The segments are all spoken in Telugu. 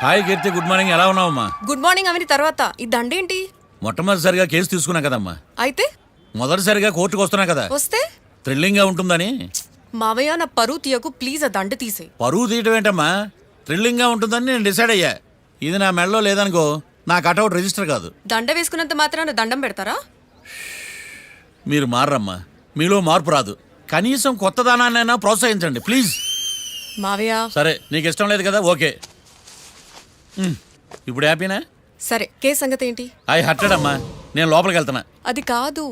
హాయ్ కీర్తి, గుడ్ మార్నింగ్. ఎలా ఉన్నావమ్మా? గుడ్ మార్నింగ్ అవని తర్వాత ఈ దండేంటి? మొట్టమొదటిసారిగా కేసు తీసుకున్నా కదమ్మా. అయితే మొదటిసారిగా కోర్టుకు వస్తున్నా కదా, వస్తే థ్రిల్లింగ్ గా ఉంటుందని. మావయ్య నా పరువు తీయకు ప్లీజ్, ఆ దండ తీసే. పరువు తీయటం ఏంటమ్మా, థ్రిల్లింగ్ గా ఉంటుందని నేను డిసైడ్ అయ్యా. ఇది నా మెడలో లేదనుకో, నా కటౌట్ రిజిస్టర్ కాదు. దండ వేసుకున్నంత మాత్రాన దండం పెడతారా? మీరు మారమ్మా, మీలో మార్పు రాదు. కనీసం కొత్త దానాన్నైనా ప్రోత్సహించండి ప్లీజ్. మావయ్య సరే, నీకు ఇష్టం లేదు కదా, ఓకే. ఇప్పుడు హ్యాపీనా? సరే, కేసు సంగతి ఏంటి? ఐ హర్టెడ్ అమ్మా, నేను లోపలికి వెళ్తున్నా. అది కాదు.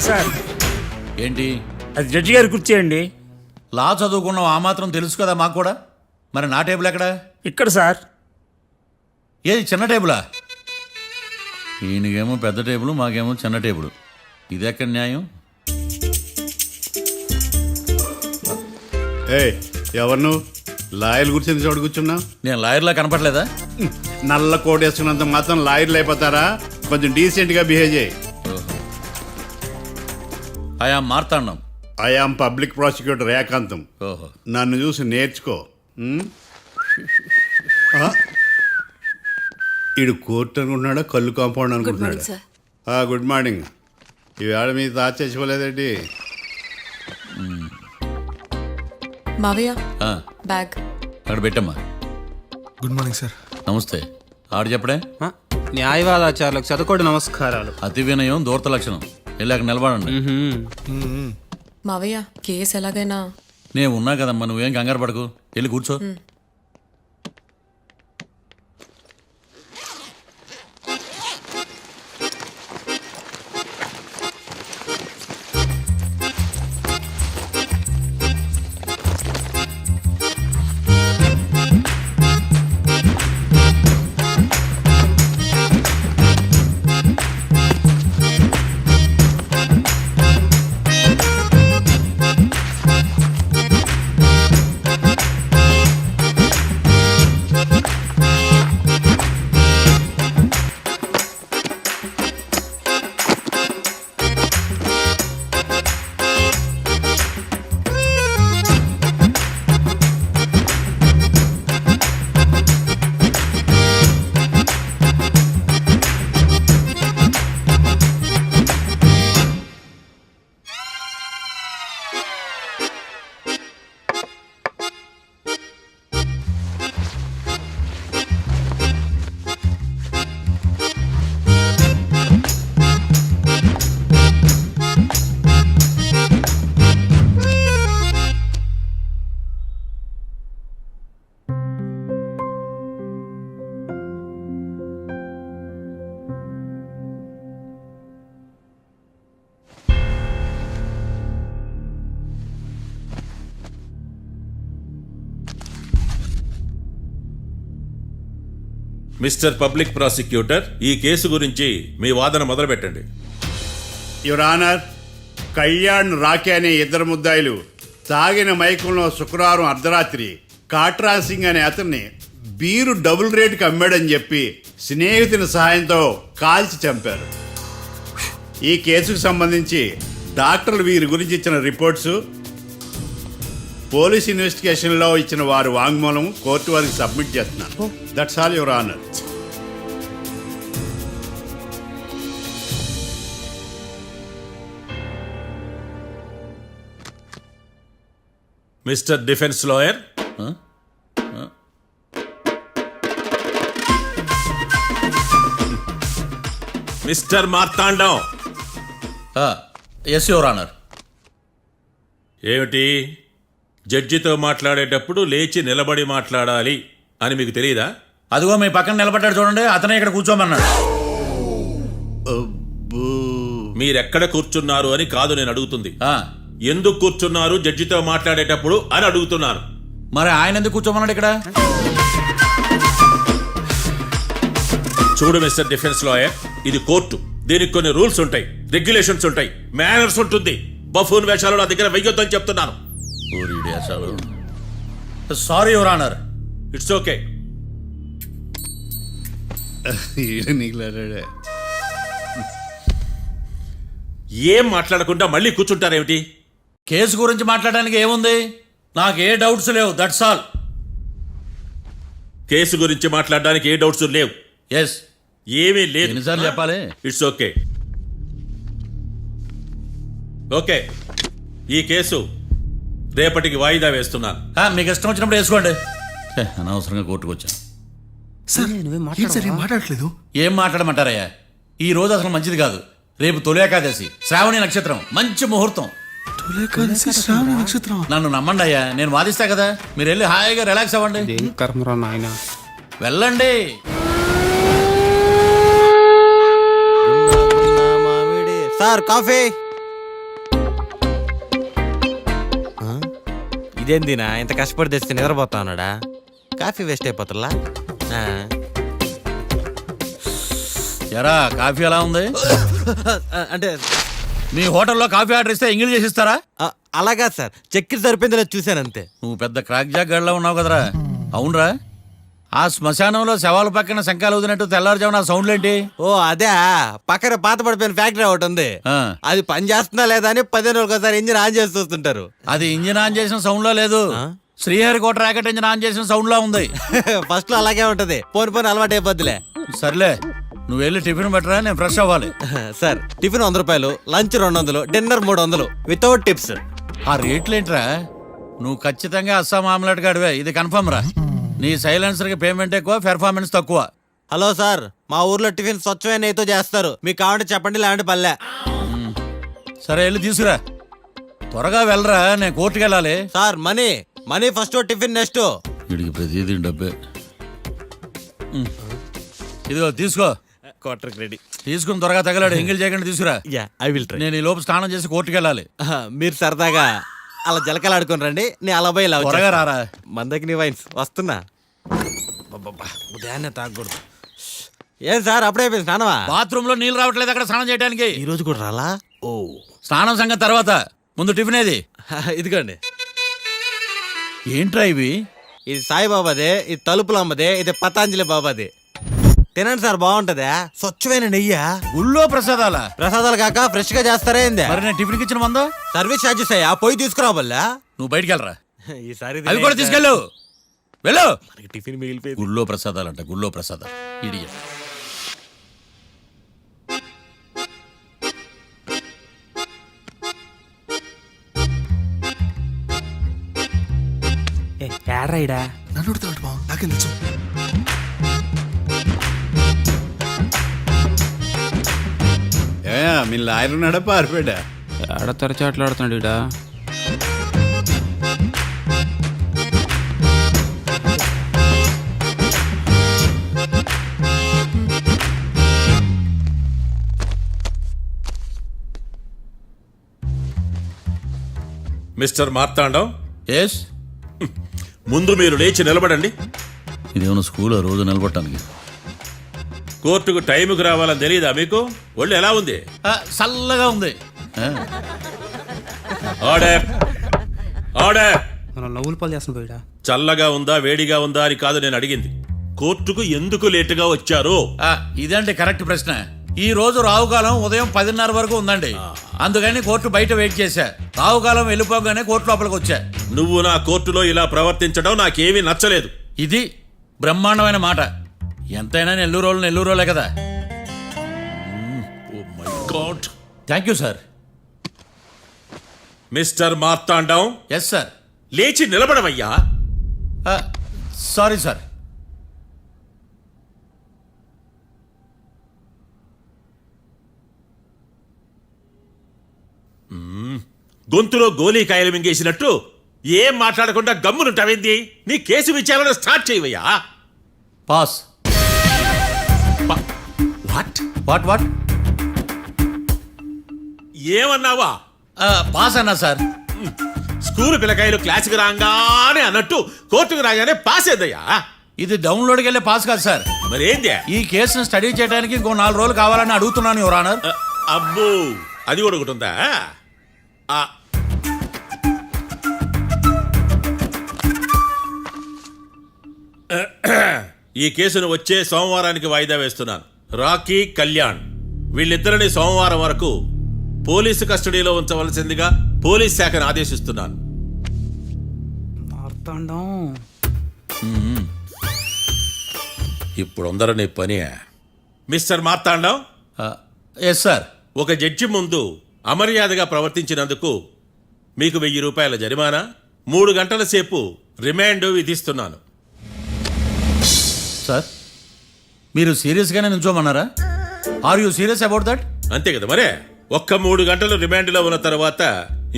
సార్ ఏంటి? అది జడ్జి గారి కుర్చీ అండి. లా చదువుకున్నావు, ఆ మాత్రం తెలుసు కదా మాకు కూడా. మరి నా టేబుల్ ఎక్కడా? ఇక్కడ సార్. ఏది చిన్న టేబులా? ఈయనకేమో పెద్ద టేబుల్, మాకేమో చిన్న టేబుల్. ఇది ఎక్కడ న్యాయం? ఎవరు నువ్వు? లాయర్లు కూర్చొని చోటు కూర్చున్నా? నేను లాయర్లా కనపడలేదా? నల్ల కోట్ వేసుకున్నంత మాత్రం లాయర్లు అయిపోతారా? కొంచెం డీసెంట్గా బిహేవ్ చేయి. ఆయా మార్తాండం. ఐఆమ్ పబ్లిక్ ప్రాసిక్యూటర్ ఏకాంతం. ఓహో, నన్ను చూసి నేర్చుకో. ఈడు కోర్టు అనుకుంటున్నాడా, కళ్ళు కాంపౌండ్ గుడ్ మార్నింగ్ అనుకుంటున్నాడా? సార్. Good morning. ఈవేళ మీద దాచేసుకోలేదండి. మావయ్య ఆ, బ్యాగ్. అక్కడ పెట్టమ్మా. Good morning sir. నమస్తే. ఆడు చెప్పడే. న్యాయవాదాచారులకు చదువుకోండి నమస్కారాలు. అతి వినయం దూరత లక్షణం. వెళ్ళాక నిలబడండి. మావయ్య కేసు ఎలాగైనా. నేను ఉన్నా కదమ్మా, నువ్వేం కంగారు పడకు. వెళ్ళి కూర్చో. మిస్టర్ పబ్లిక్ ప్రాసిక్యూటర్, ఈ కేసు గురించి మీ వాదన మొదలు పెట్టండి. యువర్ ఆనర్, కళ్యాణ్ రాకే అనే ఇద్దరు ముద్దాయిలు తాగిన మైకంలో శుక్రవారం అర్ధరాత్రి కాట్రా సింగ్ అనే అతన్ని బీరు డబుల్ రేటుకి అమ్మాడని చెప్పి స్నేహితుని సహాయంతో కాల్చి చంపారు. ఈ కేసుకు సంబంధించి డాక్టర్లు వీరి గురించి ఇచ్చిన రిపోర్ట్స్, పోలీస్ ఇన్వెస్టిగేషన్లో ఇచ్చిన వారి వాంగ్మూలం కోర్టు వారికి సబ్మిట్ చేస్తున్నాను. That's all your honour. Mister defence lawyer, mister Marthandam. Yes your honour. ఏమిటి, జడ్జితో మాట్లాడేటప్పుడు లేచి నిలబడి మాట్లాడాలి అని మీకు తెలియదా? అదిగో మీ పక్కన నిలబడ్డాడు చూడండి, అతనే ఇక్కడ కూర్చోమన్నాడు. మీరెక్కడ కూర్చున్నారు అని కాదు నేను అడుగుతుంది. ఆ, ఎందుకు కూర్చున్నారు జడ్జితో మాట్లాడేటప్పుడు అని అడుగుతున్నాను. మరి ఆయన ఎందుకు కూర్చోమన్నాడు ఇక్కడ? చూడు మిస్టర్ డిఫెన్స్ లాయర్, ఇది కోర్టు. దీనికి కొన్ని రూల్స్ ఉంటాయి, రెగ్యులేషన్స్ ఉంటాయి, మేనర్స్ ఉంటుంది. బఫూన్ వేషాలు నా దగ్గర వెయ్యొద్దని చెప్తున్నాను. Sorry your honour. It's okay. నీకులాడే ఏం మాట్లాడకుండా మళ్ళీ కూర్చుంటారేమిటి? కేసు గురించి మాట్లాడడానికి ఏముంది? నాకు ఏ డౌట్స్ లేవు, దట్స్ ఆల్. కేసు గురించి మాట్లాడడానికి ఏ డౌట్స్ లేవు. ఎస్. ఏమీ లేదు. ఎన్నిసార్లు చెప్పాలి? It's okay. ఓకే, ఈ కేసు రేపటికి వాయిదా వేస్తున్నాను. మీకు ఇష్టం వచ్చినప్పుడు వేసుకోండి. అనవసరంగా కోర్టుకు వచ్చాను. సార్ ఏంటి సార్ ఏం మాట్లాడట్లేదు? ఏం మాట్లాడమంటారయ్యా? ఈ రోజు అసలు మంచిది కాదు. రేపు తొలి ఏకాదశి, శ్రావణి నక్షత్రం, మంచి ముహూర్తం. తొలేకాదశి శ్రావణ నక్షత్రం. నన్ను నమ్మండి అయ్యా, నేను వాదిస్తా కదా. మీరు వెళ్ళి హాయిగా రిలాక్స్ అవ్వండి. ఏం కర్మరా నాయన. వెళ్ళండి. Sir coffee. ఇదేందినా ఇంత కష్టపడి తెస్తే నిద్రపోతా ఉన్నాడా? కాఫీ వేస్ట్ అయిపోతుందా? ఎరా కాఫీ ఎలా ఉంది? అంటే మీ హోటల్లో కాఫీ ఆర్డర్ ఇస్తే ఎంగిల్ చేసి ఇస్తారా? అలాగా సార్, చక్కెర సరిపోయింది లేదు చూశాను అంతే. నువ్వు పెద్ద క్రాక్ జాక్ గడిలో ఉన్నావు కదరా. అవునరా, ఆ శ్మశానంలో శవాల పక్కన శంఖాలు వదినట్టు తెల్లారుజామున ఆ సౌండ్లు ఏంటి? ఓ అదే, పక్కన పాత పడిపోయిన ఫ్యాక్టరీ ఒకటి ఉంది. ఆ. అది పని చేస్తుందా లేదా అని 15 రోజులు ఒకసారి ఇంజిన్ ఆన్ చేసి చూస్తుంటారు. అది ఇంజిన్ ఆన్ చేసిన సౌండ్ లో లేదు, శ్రీహరికోట రాకెట్ ఇంజిన్ ఆన్ చేసిన సౌండ్ లా ఉంది. ఫస్ట్ లో అలాగే ఉంటది, పోని అలవాటు అయిపోద్దిలే. సర్లే, నువ్వు వెళ్ళి టిఫిన్ పెట్టరా, నేను ఫ్రెష్ అవ్వాలి. సార్ టిఫిన్ 100 రూపాయలు, లంచ్ 200, డిన్నర్ 300 వితౌట్ టిప్స్. ఆ రేట్లేంట్రా? నువ్వు ఖచ్చితంగా అస్సాం ఆమ్లెట్ గాడివే, ఇది కన్ఫర్మ్ రా. నీ సైలెన్సర్ కి పేమెంట్ ఎక్కువ, పెర్ఫార్మెన్స్ తక్కువ. హలో సార్, మా ఊర్లో టిఫిన్ స్వచ్ఛమైన నెయ్యితో చేస్తారు. మీకు కావాలంటే చెప్పండి, లేదంటే పల్లె. సరే వెళ్ళి తీసుకురా, త్వరగా వెళ్ళరా, నేను కోర్టుకు వెళ్ళాలి. Sir money first, tiffin next. వీడికి ప్రతిదీ డబ్బే. ఇదిగో తీసుకో. Quarter ready. తీసుకుని త్వరగా తగలాడు, ఎంగిల్ చేయకుండా తీసుకురా. Yeah I will try. నేను ఈ లోపు స్నానం చేసి కోర్టుకు వెళ్ళాలి. మీరు సరదాగా అలా జలకలాడుకుని రండి, నేను అలా పోయి త్వరగా రారా. మందకి నీ వైన్స్ వస్తున్నా. ఉదయాన్నే తాగకూడదు. ఏం సార్ అప్పుడే అయిపోయింది స్నానమా? బాత్రూమ్ లో నీళ్ళు రావట్లేదు అక్కడ స్నానం చేయడానికి. ఈ రోజు కూడా రాలా? ఓ స్నానం సంగతి తర్వాత, ముందు టిఫిన్ ఏది? ఇదిగోండి. ఏంట్రా ఇవి? ఇది సాయిబాబాదే, ఇది తలుపులమ్మదే, ఇది పతాంజలి బాబాది. తినండి సార్, బాగుంటదా? స్వచ్ఛమైన నెయ్యా. గుళ్ళో ప్రసాదాల? ప్రసాదాలు కాక ఫ్రెష్ గా చేస్తారా ఏంది? మరి నేను టిఫిన్కి ఇచ్చిన మందా? సర్వీస్ ఛార్జెస్ అయ్యా, పోయి తీసుకురాబల్లా. నువ్వు బయటికి వెళ్ళరా. ఈసారి అవి కూడా తీసుకెళ్ళు, వెళ్ళు. టిఫిన్ మిగిలిపోయింది. గుళ్ళో ప్రసాదాలంట, గుళ్ళో ప్రసాదాలు. ఇడియట్. ఏడ్రాయిడా నన్ను అడుగుతాడు బావ, నాకేం తెలుసు? మీ లాయర్ ఉన్నాడా పారిపోయాడా? ఆడ తెరచాట్లాడుతున్నాడు ఇడా. Mister Marthandam, yes. ముందు మీరు లేచి నిలబడండి. ఇదేమన్నా స్కూల్ రోజు నిలబడటానికి? కోర్టుకు టైంకి రావాలని తెలియదా మీకు? ఒళ్ళు ఎలా ఉంది? చల్లగా ఉంది. Order, order. మనం నవ్వులు పాలు చేస్తున్న పోయిడా. చల్లగా ఉందా వేడిగా ఉందా అని కాదు నేను అడిగింది, కోర్టుకు ఎందుకు లేటుగా వచ్చారు? ఇదండి కరెక్ట్ ప్రశ్న. ఈ రోజు రావుకాలం ఉదయం 10:30 వరకు ఉందండి, అందుకని కోర్టు బయట వెయిట్ చేశా. రావుకాలం వెళ్ళిపోగానే కోర్టు లోపలికి వచ్చా. నువ్వు నా కోర్టులో ఇలా ప్రవర్తించడం నాకేమీ నచ్చలేదు. ఇది బ్రహ్మాండమైన మాట. ఎంతైనా నెల్లూరోలే కదా. Oh my god. Thank you sir. Mister Marthandam, yes sir. లేచి నిలబడవయ్యా. Sorry sir. గొంతులో గోలీకాయలు మింగేసినట్టు ఏం మాట్లాడకుండా గమ్మునుంటావేంది? నీ కేసు విచారణ స్టార్ట్ చేయవయ్యా. పాస్. వాట్ వాట్ వాట్ ఏమన్నావా? పాస్ అన్నా సార్. స్కూల్ పిల్లకాయలు క్లాసుకి రాగానే అన్నట్టు కోర్టుకు రాగానే పాస్ ఏదయ్యా? ఇది డౌన్లోడ్కి వెళ్ళే పాస్ కాదు సార్. మరేంది? ఈ కేసును స్టడీ చేయడానికి ఇంకో 4 రోజులు కావాలని అడుగుతున్నాను యువర్ ఆనర్. అబ్బో, అది కూడా ఒకటి ఉందా? ఆ, ఈ కేసును వచ్చే సోమవారానికి వాయిదా వేస్తున్నాను. రాకీ, కళ్యాణ్ వీళ్ళిద్దరిని సోమవారం వరకు పోలీసు కస్టడీలో ఉంచవలసిందిగా పోలీస్ శాఖను ఆదేశిస్తున్నాను. మార్తాండం ఇప్పుడు అందరూ పని. Mister Marthandam, yes sir. ఒక జడ్జి ముందు అమర్యాదగా ప్రవర్తించినందుకు మీకు 1000 రూపాయల జరిమానా, 3 గంటల సేపు రిమాండ్ విధిస్తున్నాను. సార్ మీరు సీరియస్గానే నిల్చోమన్నారా? Are you serious about that? అంతే కదా మరే. ఒక్క 3 గంటలు రిమాండ్లో ఉన్న తర్వాత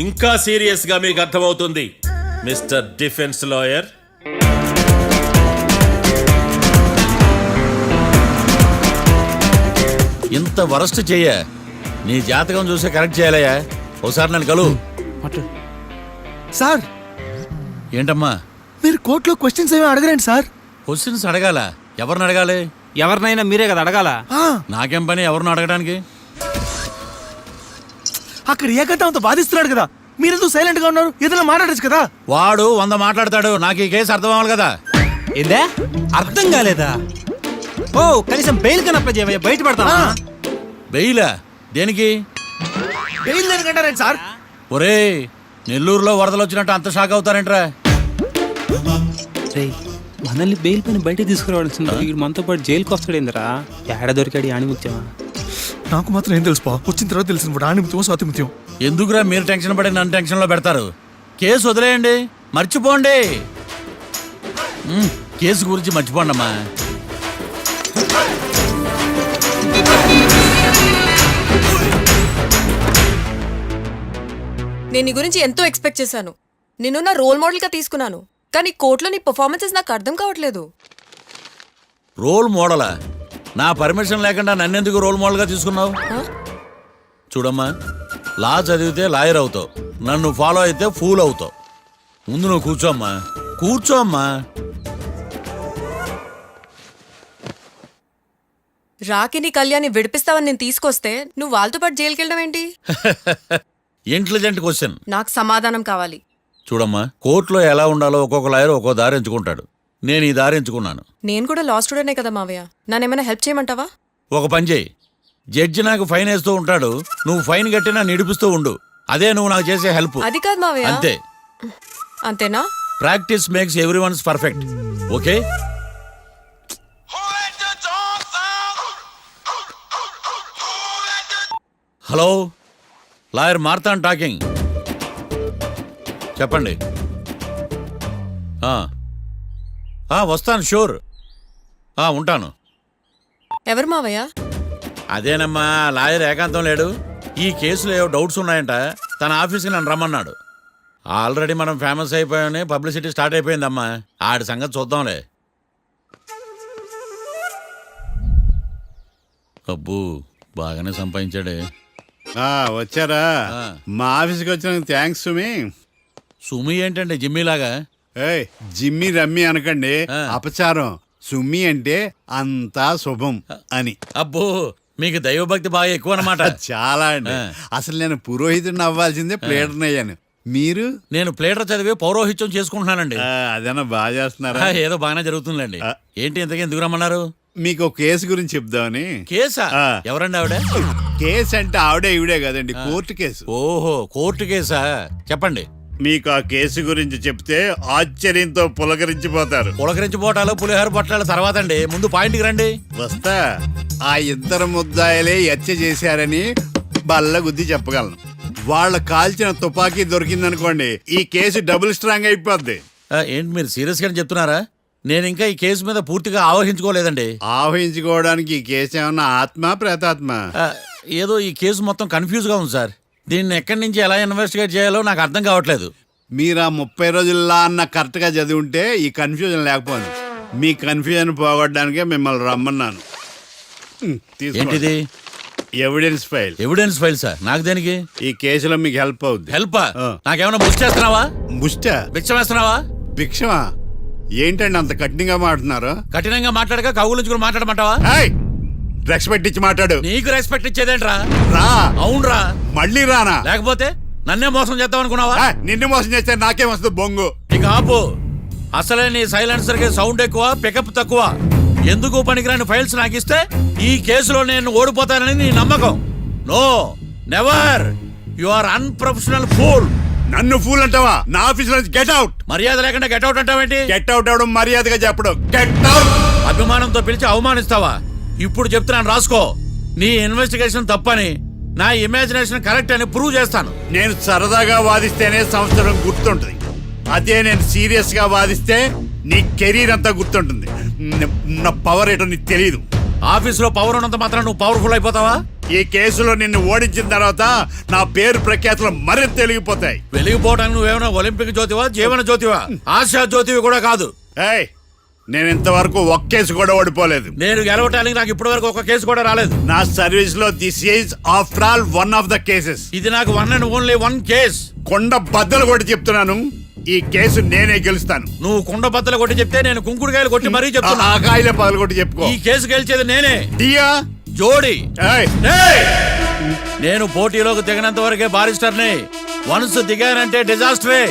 ఇంకా సీరియస్ గా మీకు అర్థమవుతుంది. మిస్టర్ డిఫెన్స్ లాయర్, ఇంత వరస్ట్ చెయ్య నీ జాతకం చూసే కరెక్ట్ చేయాలయ్యా. ఒకసారి నన్ను కలువు. మాట్లాడు. సార్ ఏంటమ్మా మీరు కోర్టులో క్వశ్చన్స్ ఏమీ అడగరండి సార్. క్వశ్చన్స్ అడగాల? ఎవరిని అడగాలి? ఎవరినైనా మీరే కదా అడగాల. ఆ, నాకేం పని ఎవరిని అడగడానికి? అక్కడ ఏకతాంతో బాధిస్తున్నాడు కదా, మీరెందుకు సైలెంట్ గా ఉన్నారు? ఏదైనా మాట్లాడచ్చు కదా. వాడు 100 మాట్లాడతాడు. నాకు ఈ కేసు అర్థం అవ్వాలి కదా. ఏందే అర్థం కాలేదా? ఓ కనీసం బెయిల్ కన్నా అప్లై చేయవయ్యా, బయట పడతావా? బెయిలా? దేనికి? బెయిల్ దేనికంటారండి సార్? ఒరే నెల్లూరులో వరదలు వచ్చినట్టు అంత షాక్ అవుతారేంట్రా? రేయ్, మనల్ని బెయిల్ పైన బయట తీసుకురావాల్సింది వీడు మనతో పాటు జైలుకి వస్తాడేందిరా? ఏడ దొరికాడు ఆణిముత్యమా? నాకు మాత్రం ఏం తెలుసు పా, వచ్చిన తర్వాత తెలిసిన ఆణిముత్యం స్వాతిముత్యం. ఎందుకురా మీరు టెన్షన్ పడి నన్ను టెన్షన్లో పెడతారు? కేసు వదిలేయండి, మర్చిపోండి. కేసు గురించి మర్చిపోండి అమ్మా. నేను నీ గురించి ఎంతో ఎక్స్పెక్ట్ చేశాను. నిన్ను నా రోల్ మోడల్గా తీసుకున్నాను. కానీ కోర్టులో నీ పర్ఫార్మెన్సెస్ నాకు అర్థం కావట్లేదు. రోల్ మోడలా? నా పర్మిషన్ లేకుండా నన్నెందుకు రోల్ మోడల్గా తీసుకున్నావు? ఆ? చూడమ్మా, లా చదివితే లాయర్ అవుతావు, నన్ను ఫాలో అయితే ఫూల్ అవుతావు. ముందు నువ్వు కూర్చోమ్మా, కూర్చోమ్మా. రాకిని కళ్యాణ్ని విడిపిస్తావని నేను తీసుకొస్తే నువ్వు వాళ్ళతో పాటు జైలుకి వెళ్ళడం ఏంటి? Intelligent question. నాకు సమాధానం కావాలి. చూడమ్మా, కోర్టులో ఎలా ఉండాలో ఒక్కొక్క లాయర్ ఒక్కో దారి ఎంచుకుంటాడు. నేను ఈ దారి ఎంచుకున్నాను. నేను కూడా లా స్టూడెంటే కదా మావయ్య, నన్నేమైనా హెల్ప్ చేయమంటావా? ఒక పని చేయి, జడ్జి నాకు ఫైన్ వేస్తూ ఉంటాడు, నువ్వు ఫైన్ కట్టి నన్ను నిడిపిస్తూ ఉండు. అదే నువ్వు నాకు చేసే హెల్ప్. అది కాదు మావయ్య. అంతే. అంతేనా? Practice makes everyone's perfect. Okay. Hello, lawyer Marthan talking. చెప్పండి. వస్తాను, షూర్. ఉంటాను. ఎవరు మావయ్య? అదేనమ్మా, లాయర్ ఏకాంతం లేడు. ఈ కేసులో ఏవో డౌట్స్ ఉన్నాయంట, తన ఆఫీస్కి నన్ను రమ్మన్నాడు. ఆల్రెడీ మనం ఫేమస్ అయిపోయామని పబ్లిసిటీ స్టార్ట్ అయిపోయిందమ్మా. ఆడి సంగతి చూద్దాంలే. అబ్బు, బాగానే సంపాదించాడే. వచ్చారా? ఆ. మా ఆఫీస్కి వచ్చినందుకు థ్యాంక్స్ సుమి. సుమి ఏంటంటే జిమ్మీలాగా? ఏయ్, జిమ్మి రమ్మి అనకండి, ఆ. అపచారం. సుమి అంటే అంతా శుభం అని. అబ్బో, మీకు దైవభక్తి బాగా ఎక్కువ అన్నమాట. చాలా అండి. ఆ. అసలు నేను పురోహితుడిని అవ్వాల్సిందే, ప్లేటర్ని అయ్యాను. మీరు? నేను ప్లేటర్ చదివి పౌరోహిత్యం చేసుకుంటున్నానండి. అదేనా బాగా చేస్తున్నారా? ఏదో బాగానే జరుగుతుందండి. ఆ. ఏంటి ఇంతకీ ఎందుకు రమ్మన్నారు? మీకు ఒక కేసు గురించి చెప్దామని. కేసా? ఆ. ఎవరండి ఆవిడ? కేసు అంటే ఆవిడే ఈవిడే కదండి, కోర్టు కేసు. ఓహో, కోర్టు కేసా? చెప్పండి. మీకు ఆ కేసు గురించి చెప్తే ఆశ్చర్యంతో పులకరించిపోతారు. పులకరించిపోవటాలు పులిహోర పొట్టాలు తర్వాత అండి, ముందు పాయింట్కి రండి. వస్తా. ఆ ఇద్దరు ముద్దాయలే హత్య చేశారని బల్ల గుద్ది చెప్పగలను. వాళ్ళ కాల్చిన తుపాకీ దొరికిందనుకోండి, ఈ కేసు డబుల్ స్ట్రాంగ్ అయిపోద్ది. ఏంటి మీరు సీరియస్ గానే చెప్తున్నారా? నేను ఇంకా ఈ కేసు మీద పూర్తిగా ఆవహించుకోలేదండి. ఆవహించుకోవడానికి ఈ కేసు ఏమన్నా ఆత్మ ప్రేతాత్మ? ఏదో ఈ కేసు మొత్తం కన్ఫ్యూజ్ గా ఉంది సార్. దీన్ని ఎక్కడి నుంచి ఎలా ఇన్వెస్టిగేట్ చేయాలో నాకు అర్థం కావట్లేదు. మీరు ఆ 30 రోజుల్లా అన్న కరెక్ట్ గా చదివి ఉంటే ఈ కన్ఫ్యూజన్ లేకపోను. మీ కన్ఫ్యూజన్ పోగొట్టడానికే మిమ్మల్ని రమ్మన్నాను. తీసుకోండి. ఏంటిది? Evidence file. Evidence file sir? నాకు దేనికి? ఈ కేసులో మీకు హెల్ప్ అవుద్ది. హెల్ప్? ఆ. నాకేమైనా బుక్ చేస్తున్నావా? ముష్ట భిక్షం వేస్తున్నావా? భిక్షమా? ఏంటండి అంత కఠినంగా మాట్లాడుతున్నారు? కఠినంగా మాట్లాడక కవులుంచుకుని మాట్లాడమంటావా? రెస్పెక్ట్ ఇచ్చి మాట్లాడు. నీకు రెస్పెక్ట్ ఇచ్చేదేంట్రా? రా. అవునరా. మళ్ళీ రానా? లేకపోతే నన్నే మోసం చేద్దాం అనుకున్నావా? నిన్ను మోసం చేస్తే నాకేం వస్తుంది బొంగు? ఇక ఆపు. అసలే నీ సైలెన్సర్ కి సౌండ్ ఎక్కువ, పికప్ తక్కువ. ఎందుకు పనికిరాని ఫైల్స్ నాకు ఇస్తే ఈ కేసులో నేను ఓడిపోతానని నీ నమ్మకం. No, never. You are unprofessional fool. నన్ను ఫూల్ అంటావా? నా ఆఫీస్ నుంచి గెట్ అవుట్. మర్యాద లేకుండా గెట్అవుట్ అంటావేంటి? గెట్ అవుట్ అవడం మర్యాదగా చెప్పడం. Get out. అభిమానంతో పిలిచి అవమానిస్తావా? ఇప్పుడు చెప్తున్నాను రాసుకో. నీ ఇన్వెస్టిగేషన్ తప్పని, నా ఇమాజినేషన్ కరెక్ట్ అని ప్రూవ్ చేస్తాను. నేను సరదాగా వాదిస్తేనే సంవత్సరం గుర్తుంటుంది. అదే నేను సీరియస్ గా వాదిస్తే నీ కెరీర్ అంతా గుర్తుంటుంది. నా పవర్ ఏంటో నీకు తెలియదు. ఆఫీసులో పవర్ ఉన్నంత మాత్రం నువ్వు పవర్ఫుల్ అయిపోతావా? ఈ కేసులో నిన్ను ఓడించిన తర్వాత నా పేరు ప్రఖ్యాతులు మరింత తెలిగిపోతాయి. వెలిగిపోవడానికి నువ్వేమైనా ఒలింపిక్ జ్యోతివా, జీవన జ్యోతివా? ఆశా జ్యోతివి కూడా కాదు. ఏయ్, నేను ఇంతవరకు ఒక్క కేసు కూడా ఓడిపోలేదు. నేను గెలవటానికి నాకు ఇప్పటి వరకు ఒక కేసు కూడా రాలేదు. నా సర్వీస్ లో this is after all one of the cases. ఇది నాకు one and only one case. కొండ బద్దలు కొట్టి చెప్తున్నాను, ఈ కేసు నేనే గెలుస్తాను. నువ్వు కుండ బద్దలు కొట్టి చెప్తే నేను కుంకుడుకాయలు కొట్టి మరీ చెప్తున్నా. ఆ కాయలే పగలు కొట్టి చెప్పుకో. ఈ కేసు గెలిచేది నేనే. డియా జోడి. ఏయ్, ఏయ్! నేను పోటీలోకి దిగినంత వరకే బారిస్టర్ని. వన్స్ దిగానంటే డిజాస్టరే.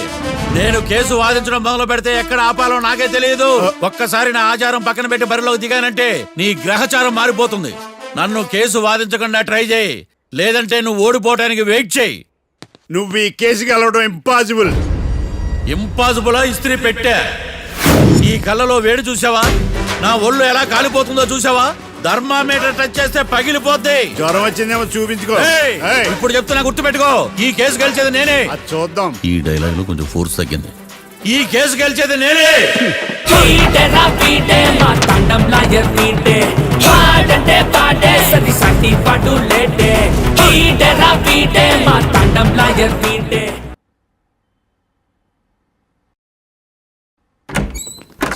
నేను కేసు వాదించడం మొదలు పెడితే ఎక్కడ ఆపాలో నాకే తెలియదు. ఒక్కసారి నా ఆచారం పక్కన పెట్టి బరిలోకి దిగానంటే నీ గ్రహచారం మారిపోతుంది. నన్ను కేసు వాదించకుండా ట్రై చేయి, లేదంటే నువ్వు ఓడిపోవటానికి వెయిట్ చేయి. నువ్వు ఈ కేసు గెలవడం ఇంపాసిబుల్. ఇంపాసిబుల్ ఇస్త్రీ పెట్టా. ఈ కళ్ళలో వేడి చూసావా? నా ఒళ్ళు ఎలా కాలిపోతుందో చూసావా? థర్మామీటర్ టచ్ చేస్తే పగిలిపోద్ది. జ్వరం వచ్చిందేమో చూపించుకో. ఏయ్! ఏయ్, ఇప్పుడు చెప్తున్నా, గుర్తు పెట్టుకో. ఈ కేసు గెలిచేది నేనే. అది చూద్దాం. ఈ డైలాగ్ లో కొంచెం ఫోర్స్ తగ్గింది. ఈ కేసు గెలిచేది నేనే. పీటేరా పీటే మా తండం లాయర్ పీటే పాడంటే పాడే సది సటి పడు లేటే పీటేరా పీటే మా తండం లాయర్ పీటే.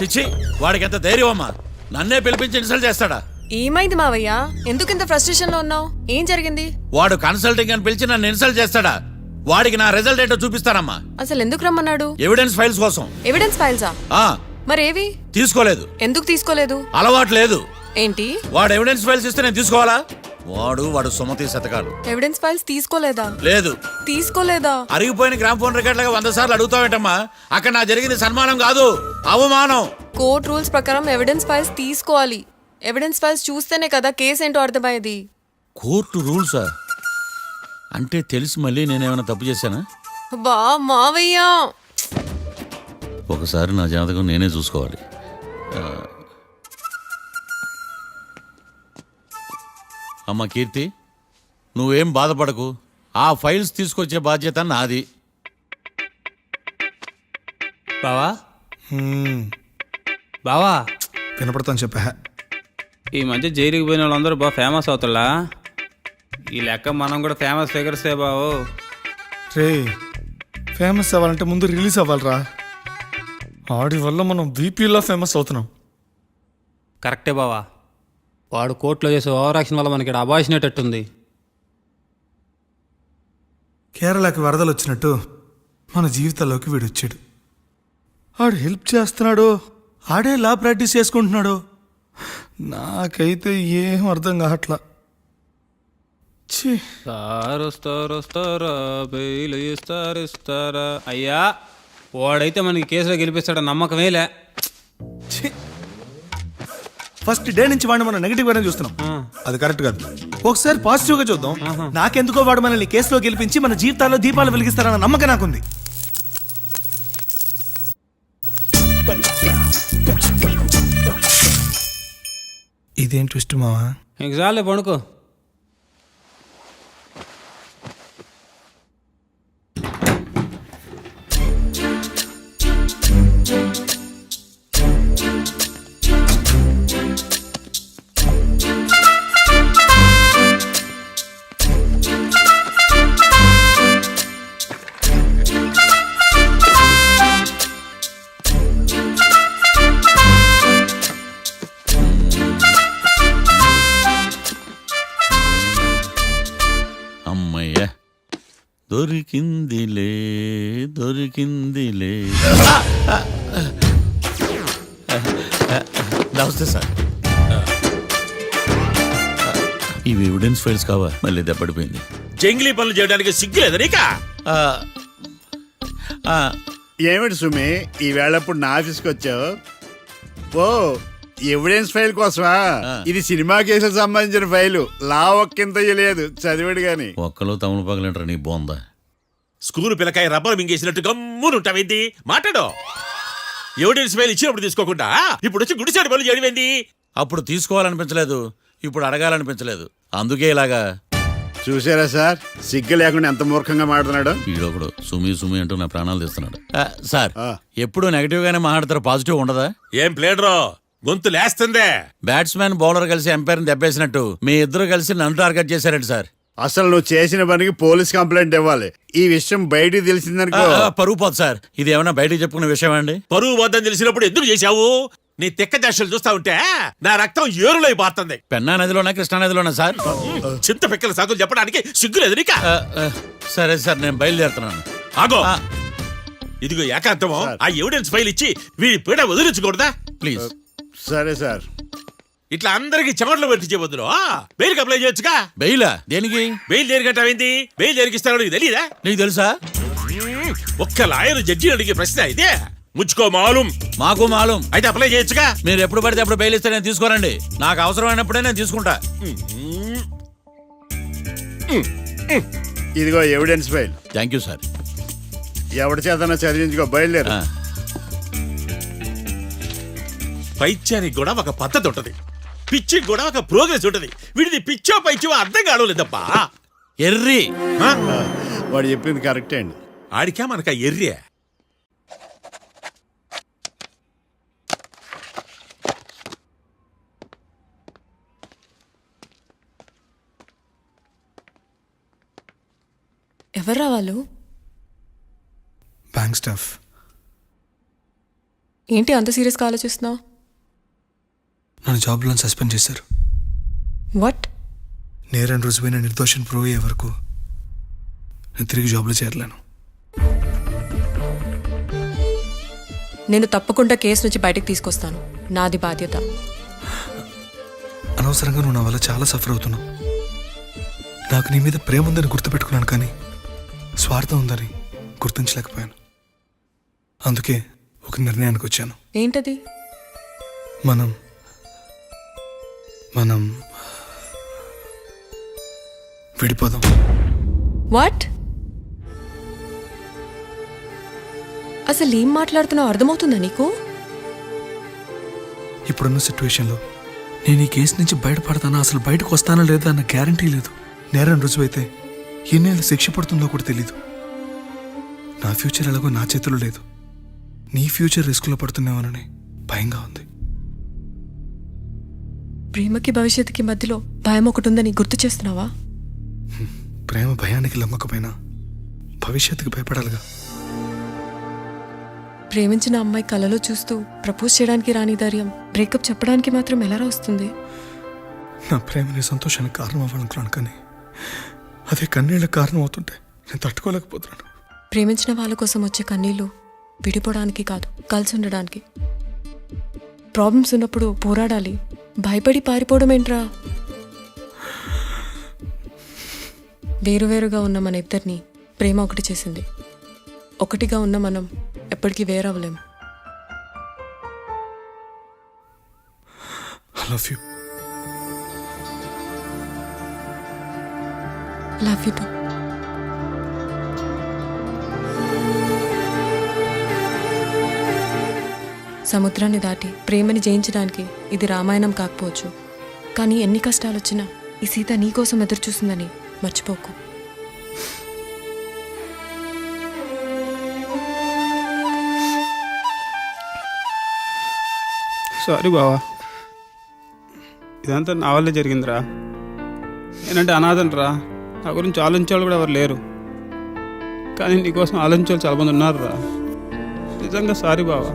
చిచ్చి, వాడికి ఎంత ధైర్యం అమ్మా! నన్నే పిలిపించి ఇన్సల్ట్ చేస్తాడా? ఏమైంది మావయ్య? ఎందుకు ఇంత ఫ్రస్ట్రేషన్ లో ఉన్నావు? ఏం జరిగింది? వాడు కన్సల్టింగ్ అని పిలిచి నన్ను ఇన్సల్ట్ చేస్తాడా? వాడికి నా రిజల్ట్ ఏంటో చూపిస్తానమ్మా. అసలు ఎందుకు రమ్మన్నాడు? ఎవిడెన్స్ ఫైల్స్ కోసం. ఎవిడెన్స్ ఫైల్సా? ఆ మరేవి? తీసుకోలేదు. ఎందుకు తీసుకోలేదు? అలవాటు లేదు. ఏంటి? వాడు ఎవిడెన్స్ ఫైల్స్ ఇస్తే నేను తీసుకోవాలా? వాడు సుమతి శతకాలు. ఎవిడెన్స్ ఫైల్స్ తీసుకోలేదా? లేదు. తీసుకోలేదా? అరిగిపోయిన గ్రామ్ ఫోన్ రికార్డులుగా 100 సార్లు అడుగుతావేంటమ్మా? అక్కడ నా జరిగింది సన్మానం కాదు, అవమానం. కోర్ట్ రూల్స్ ప్రకారం ఎవిడెన్స్ ఫైల్స్ తీసుకోవాలి. ఎవిడెన్స్ ఫైల్స్ చూస్తేనే కదా కేసు ఏంటో అర్థమయ్యేది. కోర్టు రూల్సా? అంటే తెలిసి మళ్ళీ నేనేమైనా తప్పు చేశానా? బా మావయ్య, ఒకసారి నా జాతకం నేనే చూసుకోవాలి. అమ్మ కీర్తి, నువ్వేం బాధపడకు. ఆ ఫైల్స్ తీసుకొచ్చే బాధ్యత నాది. బావా బావా, వినపడతాను చెప్పా. ఈ మధ్య జైలుకి పోయిన వాళ్ళందరూ బాగా ఫేమస్ అవుతారా? ఈ లెక్క మనం కూడా ఫేమస్ ఫిగర్సే బావు. రే, ఫేమస్ అవ్వాలంటే ముందు రిలీజ్ అవ్వాలిరా. ఆడి వల్ల మనం వీపీలో ఫేమస్ అవుతున్నాం. కరెక్టే బావా. వాడు కోర్టులో చేసే ఓవర్ యాక్షన్ వల్ల మనకి అబాయిసినట్టుంది. కేరళకి వరదలు వచ్చినట్టు మన జీవితాల్లోకి వీడు వచ్చాడు. ఆడు హెల్ప్ చేస్తున్నాడు, ఆడే లా ప్రాక్టీస్ చేసుకుంటున్నాడు. నాకైతే ఏం అర్థం కావట్లా. ఛీ, వస్తారా బెయిల్ ఇస్తారా? అయ్యా, వాడైతే మనకి కేసులో గెలిపిస్తాడని నమ్మకమేలే. ఛీ. ఫస్ట్ డే నుంచి వాడిని మనం నెగిటివ్ గానే చూస్తున్నాం. అది కరెక్ట్ కాదు. ఒకసారి పాజిటివ్ గా చూద్దాం. నాకెందుకో వాడు మనల్ని కేసులో గెలిపించి మన జీవితాల్లో దీపాలు వెలిగిస్తారన్న నమ్మకం నాకుంది. ఇదేం ట్విస్ట్ మావా? ఎగ్జాలే పడుకో. దొరికిందిలే నమస్తే సార్. ఇవి ఎవిడెన్స్ ఫైల్స్ కావా? మళ్ళీ దెబ్బడిపోయింది. జంగిలీ పనులు చేయడానికి సిగ్గులేదు నీకా? ఆ, ఆ, ఏమిటి సుమి ఈ వేళప్పుడు నా ఆఫీస్కి వచ్చావు? ఓ ఎవిడెన్స్ ఫైల్ కోసమా? ఇది సినిమా కేసులకు సంబంధించిన ఫైలు. లా ఒక్కింత లేదు, చదివాడు గాని. ఒక్కలో తమను పగలంటారా నీ బోందా? School పిల్లకాయ rubber మింగేసినట్టు గమ్మునుంటావేంది? మాట్లాడు. ఎవిడెన్స్ ఫైల్ ఇచ్చినప్పుడు తీసుకోకుండా ఇప్పుడు వచ్చి గుడిసాడు పనులు చేయడం. అప్పుడు తీసుకోవాలనిపించలేదు, ఇప్పుడు అడగాలనిపించలేదు, అందుకే ఇలాగా. చూసారా సార్, సిగ్గు లేకుండా ఎంత మూర్ఖంగా మాట్లాడుతున్నాడు. ఈడొకడు సుమి సుమి అంటూ నా ప్రాణాలు తీస్తున్నాడు. సార్, ఆ. ఎప్పుడు నెగిటివ్ గానే మాట్లాడతారు, పాజిటివ్ ఉండదా? ఏం ప్లేడరో గొంతు లేస్తుందే. బ్యాట్స్మెన్ బౌలర్ కలిసి ఎంపైర్ని దెబ్బేసినట్టు మీ ఇద్దరు కలిసి నన్ను టార్గెట్ చేశారండి సార్. అసలు నువ్వు చేసిన పనికి పోలీస్ కంప్లైంట్ ఇవ్వాలి. ఈ విషయం బయటికి తెలిసిందనుకో పరువు పోదు సార్. ఇది ఏమన్నా బయటికి చెప్పుకునే విషయం అండి? పరువు వద్దని తెలిసినప్పుడు ఎందుకు చేశావు? నీ తెక్క దశలు చూస్తా ఉంటే నా రక్తం ఏరులై పారుతుంది. పెన్నా నదిలోనా కృష్ణా నదిలోనా సార్? చింత పిక్కల సాకులు చెప్పడానికి సిగ్గులేదు నీకా? సరే సార్, నేను బయలుదేరుతున్నాను. ఆగో, ఆ. ఇదిగో ఏకాంతమో ఆ ఎవిడెన్స్ ఫైల్ ఇచ్చి వీడి పీడ వదిలించకూడదా? ప్లీజ్. సరే సార్. ఇట్లా అందరికి చెమటలు పెట్టించే బదులు బెయిల్కి అప్లై చేయొచ్చుగా. బెయిలా? దేనికి? బెయిల్ దేనికంటావేంది? బెయిల్ దేనికి ఇస్తారో నీకు తెలియదా? నీకు తెలుసా? ఒక్క లాయర్ జడ్జి అడిగే ప్రశ్న ఇదే. ముచ్చుకో మాలూం. మాకు మాలూం. అయితే అప్లై చేయొచ్చుగా. మీరు ఎప్పుడు పడితే అప్పుడు బెయిల్ ఇస్తే నేను తీసుకోరండి. నాకు అవసరమైనప్పుడే నేను తీసుకుంటా. ఇదిగో evidence file. Thank you sir. ఎవరి చేతనా చదివించుకో, బయలుదేరు. పైత్యానికి కూడా ఒక పద్ధతి ఉంటది, పిచ్చికి కూడా ఒక ప్రోగ్రెస్ ఉంటది. వీడిది పిచ్చో పైచో అర్థం కావలేదప్పా. ఎర్రి. వాడు చెప్పింది కరెక్టే అండి. ఆడికా మనక ఎర్రే. ఎవర్రా వాళ్ళు? Bank staff. ఏంటి అంత సీరియస్గా ఆలోచిస్తున్నావు? నన్ను జాబ్లో సస్పెండ్ చేశారు. వాట్? నేరం రుజువైన నిర్దోషం ప్రూవ్ అయ్యే వరకు నేను తిరిగి జాబ్లో చేరలేను. నేను తప్పకుండా కేసు నుంచి బయటకు తీసుకొస్తాను, నాది బాధ్యత. అనవసరంగా నువ్వు నా వల్ల చాలా సఫర్ అవుతున్నావు. నాకు నీ మీద ప్రేమ ఉందని గుర్తుపెట్టుకున్నాను, కానీ స్వార్థం ఉందని గుర్తించలేకపోయాను. అందుకే ఒక నిర్ణయానికి వచ్చాను. ఏంటది? మనం మనం విడిపోదాం. వాట్? అసలు ఏం మాట్లాడుతున్నావు అర్థమవుతుందా నీకు? ఇప్పుడున్న సిచ్యువేషన్లో నేను ఈ కేసు నుంచి బయటపడతానా, అసలు బయటకు వస్తానా లేదా అన్న గ్యారంటీ లేదు. నేరం రుజువైతే ఎన్నేళ్ళు శిక్ష పడుతుందో కూడా తెలీదు. నా ఫ్యూచర్ ఎలాగో నా చేతిలో లేదు. నీ ఫ్యూచర్ రిస్క్లో పడుతున్నామని భయంగా ఉంది. ప్రేమకి భవిష్యత్తుకి మధ్యలో భయం ఒకటి ఉందని గుర్తు చేస్తున్నావా? ప్రేమ భయానికి లమ్మకపోయినా భవిష్యత్తుకి భయపడాలిగా. ప్రేమించిన అమ్మాయి కలలో చూస్తూ ప్రపోజ్ చేయడానికి రాని ధైర్యం బ్రేకప్ చెప్పడానికి మాత్రం ఎలా వస్తుంది? నా ప్రేమని సంతోషానికి కారణం అవ్వాలనుకున్నాను, కానీ అదే కన్నీళ్ళకి కారణం అవుతుంటే నేను తట్టుకోలేకపోతున్నాను. ప్రేమించిన వాళ్ళ కోసం వచ్చే కన్నీళ్ళు విడిపోవడానికి కాదు, కలిసి ఉండడానికి. ప్రాబ్లమ్స్ ఉన్నప్పుడు పోరాడాలి, భయపడి పారిపోవడం ఏంట్రా? వేరువేరుగా ఉన్న మన ఇద్దరిని ప్రేమ ఒకటి చేసింది. ఒకటిగా ఉన్న మనం ఎప్పటికీ వేరవ్వలేం. I love you. Love you too. సముద్రాన్ని దాటి ప్రేమని జయించడానికి ఇది రామాయణం కాకపోవచ్చు, కానీ ఎన్ని కష్టాలు వచ్చినా ఈ సీత నీకోసం ఎదురు చూసిందని మర్చిపోకు. సారీ బావా, ఇదంతా నా వల్లే జరిగిందిరా. నేనంటే అనాథనరా, నా గురించి ఆలోచించేవాళ్ళు కూడా ఎవరు లేరు. కానీ నీకోసం ఆలోచించే వాళ్ళు చాలా మంది ఉన్నారు రా. నిజంగా సారీ బావా.